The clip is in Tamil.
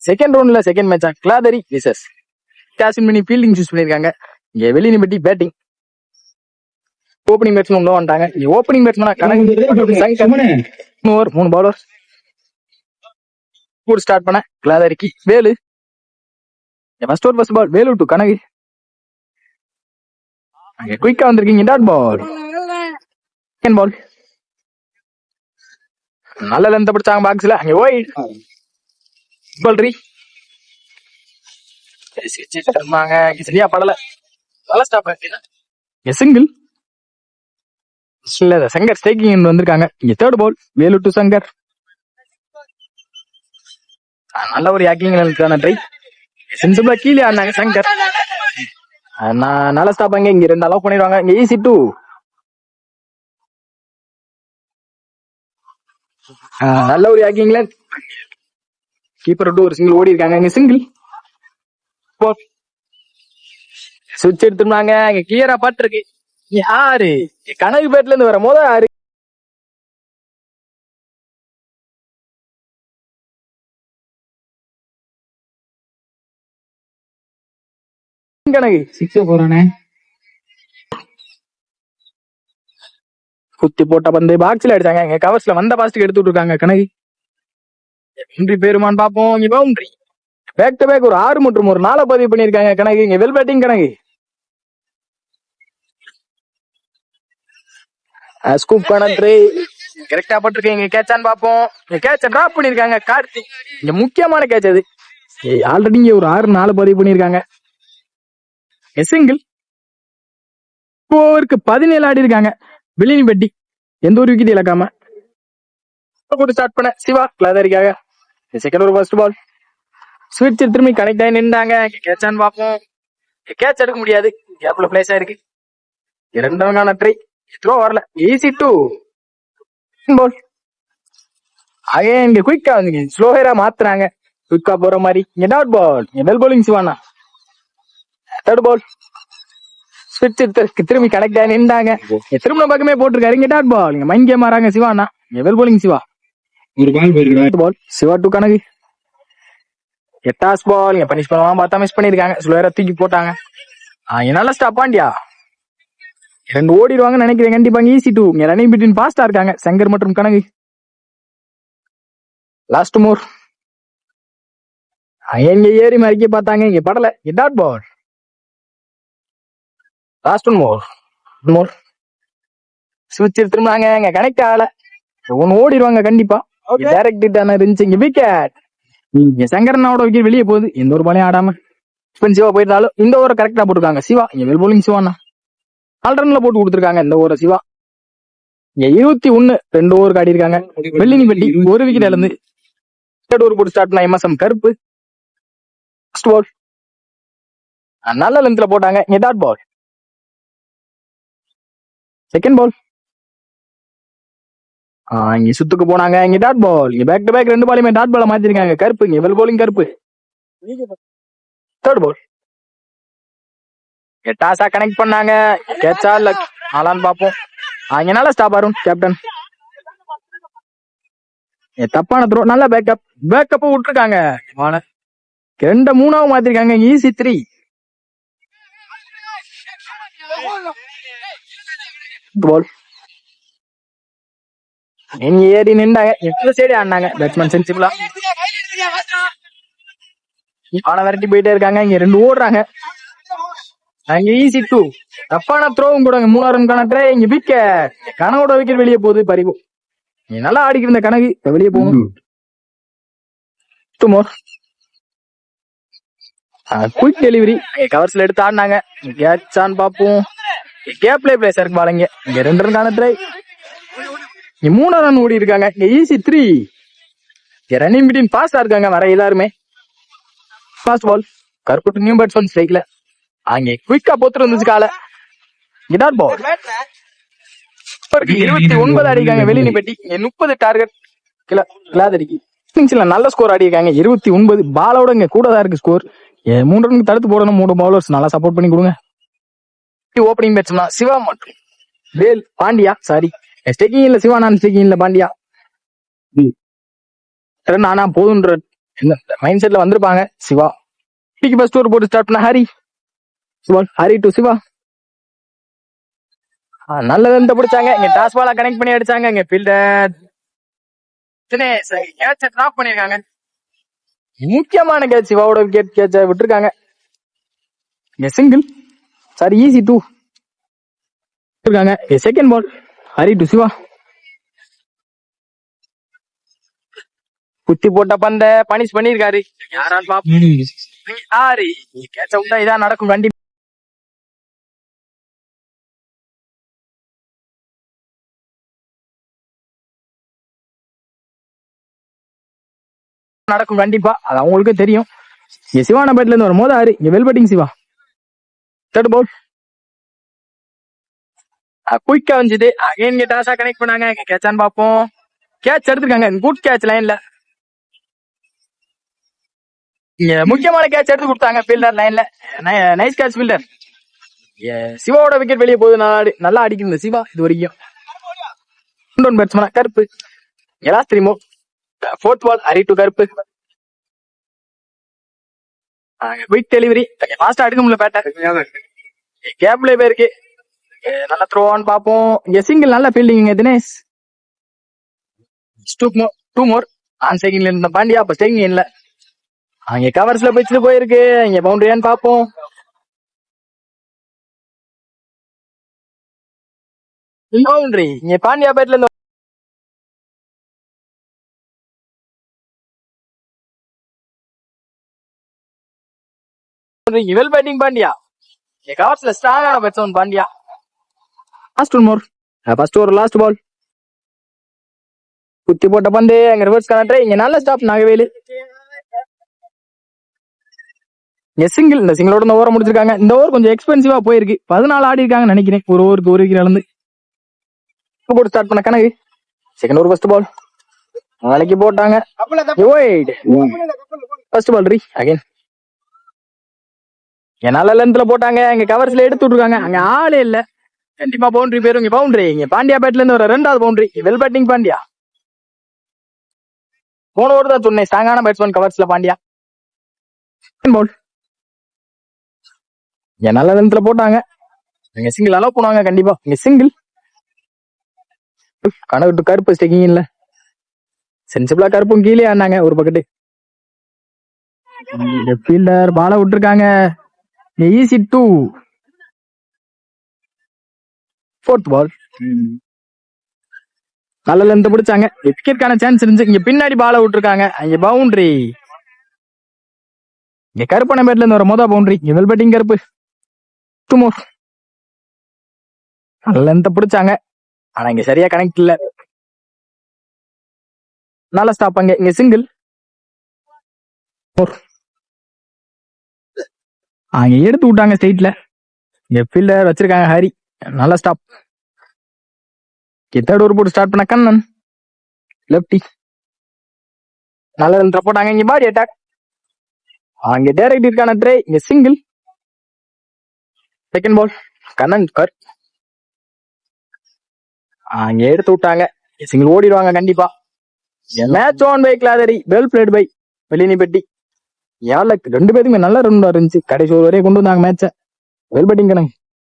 செகண்ட் ரவுண்ட்ல செகண்ட் மேட்சா கிளாதரி விசஸ் கேஷின் பண்ணி ஃபீல்டிங் சூஸ் பண்ணிருக்காங்க. இங்க வெளியில பட்டி பேட்டிங். ஓப்பனிங் பேட்ஸ்மேன் உள்ள வந்துட்டாங்க. இங்க ஓப்பனிங் பேட்ஸ்மேனா கனகு ஓவர் 3 பவுலர் கூட ஸ்டார்ட் பண்ண கிளாதரிக்கு Velu. First over first ball Velu to Kanagu. அங்க குயிக்கா வந்திருக்கீங்க டாட் பால். செகண்ட் பால் நல்ல லென்த் பிடிச்சாங்க பாக்ஸ்ல. அங்க ஒயிட் பால் ரீ சரியா படல. நல்ல ஸ்டாப் சிங்கிள் இல்ல சங்கர் ஸ்ட்ரைக்கிங் வந்திருக்காங்க. இங்க third ball Velu to Shankar. நல்ல ஒரு யாக்கிங் ட்ரை சிம்பிளா கீழே ஆனாங்க சங்கர். நல்ல ஸ்டாப் அங்க இங்க 2 அலோவ் பண்ணிடுவாங்க. இங்க ஈஸி டூ நல்ல ஒரு யாக்கிங்ல கீப்பர் விட்டு ஒரு சிங்கிள் ஓடி இருக்காங்க. இங்க சிங்கிள் சுவிட்ச் எடுத்துருந்தாங்க. இங்க கிளியரா பாட்டு இருக்கு. யாரு கனகு பேட்ல இருந்து வர மோத யாரு கனகு சிக்ஸ் போறானே குத்தி போட்ட பந்து பாக்ஸ்ல அடிச்சாங்க. இங்க கவர்ஸ்ல வந்த பாஸ்டுக்கு எடுத்துட்டு இருக்காங்க கனகு. பவுண்டரி பேருமான்னு பாப்போம். இங்க பவுண்டரி பேக் டு பேக் ஒரு 6 மற்றும் ஒரு 4 பதிவு பண்ணிருக்காங்க கனகு. இங்க வெல் பேட்டிங் கனகு. ஸ்கூப் கணக்கு கரெக்டா போட்டிருக்கீங்க. கேட்சான்னு பாப்போம். கேட்ச டிராப் பண்ணிருக்காங்க கார்த்திக். இங்க முக்கியமான கேட்ச் அது. ஆல்ரெடி இங்க ஒரு 6-4 பதிவு பண்ணிருக்காங்க. சிங்கிள் ஓவருக்கு 17 ஆடி இருக்காங்க. வெளினி பெட்டி எந்த ஒரு விக்கெட் இழக்காம போட்டு ஸ்டார்ட் பண்ண சிவா கிளாதரிக்காக. செகண்ட் ஓவர் ஃபர்ஸ்ட் பால் ஸ்விட்ச் திரும்பி கனெக்ட் ஆகி நின்றாங்க. கேட்சான்னு பாப்போம். கேட்ச் எடுக்க முடியாது. கேப்ல பிளேஸ் ஆயிருக்கு. 2 ட்ரை த்ரோ வரல. ஈஸி டூ பால். அகைன் இங்க குயிக்கா வந்து ஸ்லோஹரா மாத்துறாங்க. குயிக்கா போற மாதிரி. இங்க டாட் பால். இங்க பெல் போலிங் சிவானா. தேர்ட் பால் ஸ்விட்ச் திரும்பி கனெக்ட் ஆகி நின்றாங்க. திரும்ப பக்கமே போட்டிருக்காரு. இங்க டாட் பால். இங்க மைண்ட் கேம் ஆறாங்க சிவானா. இங்க பெல் போலிங் சிவா. ஒரு ball Siva to Kanagu. Toss ball. இங்க பனிஷ் பண்ணுவாங்க பார்த்தா மிஸ் பண்ணிருக்காங்க. ஸ்லோஹரா தூக்கி போட்டாங்க. நல்ல ஸ்டாப் பாண்டியா 2 ஓடிடுவாங்கன்னு நினைக்கிறேன் கண்டிப்பா. Easy two. இங்க ரன்னிங் பிட்வீன் பாஸ்டா இருக்காங்க சங்கர் மற்றும் கனகு. லாஸ்ட் மோர் எங்க ஏறி மறைக்க பார்த்தாங்க. இங்க படல. Dot ball. லாஸ்ட் மோர் சுவிட்ச் திரும்பினாங்க. இங்க கனெக்ட் ஆகல. ஒன்னு ஓடிடுவாங்க கண்டிப்பா. டைரக்ட் ஹிட் ஆன இருந்துச்சு. இங்க விக்கெட். இங்க சங்கரனாவோட விக்கெட் வெளியே போகுது. எந்த ஒரு பாலையும் ஆடாம எக்ஸ்பென்சிவா போயிருந்தாலும் இந்த ஓவரை கரெக்டா போட்டுருக்காங்க சிவா. இங்க வெல் போலிங் சிவானா. 4 ரன்ல போட்டு கொடுத்துருக்காங்க இந்த ஓவரை சிவா. இங்க 21 2 ஓவர் ஆடி இருக்காங்க. வெள்ளினி பெட்டி ஒரு விக்கெட் இழந்து தேர்ட் ஓவர் போட்டு ஸ்டார்ட் பண்ண எம்எஸ்எம் கருப்பு. ஃபர்ஸ்ட் பால் நல்ல லென்த்ல போட்டாங்க. இங்க டாட் பால். செகண்ட் பால் இங்க சுத்துக்கு போனாங்க. இங்க டாட் பால். இங்க பேக் டு பேக் 2 பாலுமே டாட் பால மாத்திருக்காங்க கருப்பு. இங்க வெல் போலிங் கருப்பு. தேர்ட் பால் டாஸா கனெக்ட் பண்ணாங்க. கேட்சா இல்ல ஆலான்னு பாப்போம். இங்க நல்ல ஸ்டாப் ஆரும் கேப்டன். தப்பான த்ரோ. நல்ல பேக்கப் விட்டுருக்காங்க. 2-3 மாத்திருக்காங்க. ஈஸி 3 பால். எங்க ஏறி நின்றாங்க. எந்த சைடு ஆடினாங்க பேட்ஸ்மேன் சென்சிபிளா. விரட்டி போயிட்டே இருக்காங்க. இங்க 2 ஓடுறாங்க. அங்க ஈஸி டூ. தப்பான த்ரோவும் கூட 3 ரன்கான ட்ரை. இங்க விக்கெட். கனவோட விக்கெட் வெளியே போகுது. பறிவு நல்லா ஆடிக்கிட்டு இருந்த கனகு வெளியே போகும். குயிக் டெலிவரி கவர்ஸ்ல எடுத்து ஆடினாங்க. கேட்சான்னு பாப்போம். கேப்லே பிளேஸ் இருக்கு பாருங்க. இங்க 2 ரன்கான ட்ரை. இங்க 3 ரன் ஓடி இருக்காங்க. இங்க ஈஸி 3. ரன்னிங் பிட்வீன் பாஸ்டா இருக்காங்க வர எல்லாருமே. ஃபாஸ்ட் பால் கருப்பு நியூ பேட்ஸ்மேன் ஸ்ட்ரைக்ல. அங்கே குயிக்கா போத்துட்டு இருந்துச்சு கால. Dot ball. 29 அடிக்காங்க வெளினி பெட்டி. 30 டார்கெட் கிளாதரிக்கு. நல்ல ஸ்கோர் ஆடி இருக்காங்க. 29 பாலோட இங்க கூட தான் இருக்கு ஸ்கோர். 3 ரனுக்கு தடுத்து போடணும். 3 பவுலர்ஸ் நல்லா சப்போர்ட் பண்ணி கொடுங்க. ஓப்பனிங் பேட்ஸ்மேன் சிவா மற்றும் வேல் பாண்டியா. சாரி ஸ்டேக்கிங் இல்ல சிவா. நான் ஸ்டேக்கிங் இல்ல பாண்டியா. ஆனா போதுன்ற இந்த மைண்ட் செட்ல வந்திருப்பாங்க சிவா. இன்னைக்கு ஃபர்ஸ்ட் ஓவர் போட்டு ஸ்டார்ட் பண்ண ஹரி. ஹரி டு சிவா. நல்லது இந்த பிடிச்சாங்க. இங்க டாஸ் பாலா கனெக்ட் பண்ணி அடிச்சாங்க. இங்க ஃபீல்டர் தினேஷ் கேட்ச டிராப் பண்ணிருக்காங்க. முக்கியமான கேட்ச் சிவாவோட விக்கெட் கேட்ச விட்டுருக்காங்க. இங்க சிங்கிள் சாரி ஈஸி டூ இருக்காங்க. Second ball Hari to Siva. குத்தி போட்ட பந்த பனிஷ் பண்ணிருக்காரு. யாரால் பாரு கேட்ச விட்டா இதான் நடக்கும் கண்டிப்பா நடக்கும் கண்டிப்பா. அது அவங்களுக்கும் தெரியும். இங்க சிவான பேட்ல இருந்து வரும் போது ஆறு இங்க well batting Siva. Third ball குயிக்கா வந்துது. அகைன் இங்க டாஸா கனெக்ட் பண்ணாங்க. கேட்சான்னு பாப்போம். கேட்ச் எடுத்துருக்காங்க. குட் கேட்ச் லைன்ல. இங்க முக்கியமான கேட்ச் எடுத்து கொடுத்தாங்க ஃபீல்டர் லைன்ல. Nice catch fielder. சிவாவோட விக்கெட் வெளியே போகுது. நல்லா அடிக்கிறது சிவா இது வரைக்கும். பேட்ஸ்மேனா Karuppu. Last three move. Fourth ball Hari to Karuppu. Quick delivery ஃபாஸ்டா எடுக்க முடியல பேட்டர். கேப்ல போயிருக்கு. நல்ல த்ரோவான்னு பாப்போம். இங்க சிங்கிள் நல்ல fielding Dinesh. Two more on செகண்ட்ல இருந்த பாண்டியா அப்ப ஸ்டேயிங் இல்ல. அங்க கவர்ஸ்ல பிச்சுட்டு போயிருக்கு. இங்க பவுண்டரியான்னு பாப்போம். பவுண்டரி இங்க பாண்டியா பேட்ல இருந்து வெல் பேட்டிங் பாண்டியா. கவர்ஸ்ல ஸ்ட்ராங்கான batsman Pandya. Last one more. First over last ball. குத்தி போட்ட பந்து அங்க ரிவர்ஸ் கனெக்டர். இங்க நல்ல ஸ்டாப் நாகவேலு. இங்க சிங்கிள். இந்த சிங்கிளோட இந்த ஓவர் முடிச்சிருக்காங்க. இந்த ஓவர் கொஞ்சம் எக்ஸ்பென்சிவா போயிருக்கு. 14 ஆடி இருக்காங்க நினைக்கிறேன். ஒரு ஓவருக்கு ஒரு விக்கெட் இழந்து போட்டு ஸ்டார்ட் பண்ண கணக்கு. செகண்ட் ஓவர் ஃபர்ஸ்ட் பால் நாளைக்கு போட்டாங்க. ஃபர்ஸ்ட் பால் ரீ அகைன் நல்ல லென்த்ல போட்டாங்க. இங்க கவர்ஸ்ல எடுத்து விட்டுருக்காங்க. அங்க ஆளே இல்ல. கண்டிப்பா பவுண்டரி பேரும். இங்க பவுண்டரி இங்க பாண்டியா பேட்ல இருந்து ஒரு ரெண்டாவது பவுண்டரி. Well batting Pandya. போன ஓவர் தான் சொன்னேன் ஸ்ட்ராங்கான பேட்ஸ்மேன் கவர்ஸ்ல பாண்டியா. பால் இங்க நல்ல லென்த்ல போட்டாங்க. இங்க சிங்கிள் அலோவ் பண்ணுவாங்க கண்டிப்பா. இங்க சிங்கிள் கனவு கருப்பு ஸ்டேக்கிங் இல்ல. சென்சிபிளா கருப்பும் கீழே ஆனாங்க ஒரு பக்கெட்டு. ஃபீல்டர் பால விட்டுருக்காங்க. Easy two. ஃபோர்த் பால் நல்ல லென்த் பிடிச்சாங்க. விக்கெட்கான சான்ஸ் இருந்துச்சு. இங்க பின்னாடி பால விட்டுருக்காங்க. இங்க பவுண்டரி. இங்க கருப்பான பேட்ல இருந்து ஒரு மொதல் பவுண்டரி. வெல் பேட்டிங் கருப்பு. டூ மோர். நல்ல லென்த் பிடிச்சாங்க. ஆனா இங்க சரியா கனெக்ட் இல்ல. நல்ல ஸ்டாப் அங்க. இங்க சிங்கிள். அங்க எடுத்து விட்டாங்க ஸ்ட்ரெயிட்ல. இங்க ஃபீல்டர் வச்சிருக்காங்க ஹரி. நல்ல ஸ்டாப். தேர்ட் ஓவர் போட்டு ஸ்டார்ட் பண்ண கண்ணன் லெப்டி. நல்ல லென்த்ல போட்டாங்க. இங்க பாடி அட்டாக். அங்க டைரக்ட் இருக்கான ட்ரை. இங்க சிங்கிள். செகண்ட் பால் கண்ணன் கர். அங்க எடுத்து விட்டாங்க. சிங்கிள் ஓடிடுவாங்க கண்டிப்பா. மேட்ச் ஆன் பை கிளாதரி. வெல் பிளேட் பை வெளினி பெட்டி. யாழ்ல ரெண்டு பேருக்குமே நல்ல ரன் இருந்துச்சு. கடைசி ஒரு வரையும் கொண்டு வந்தாங்க மேட்ச. வெல் பேட்டிங் கணக்கு.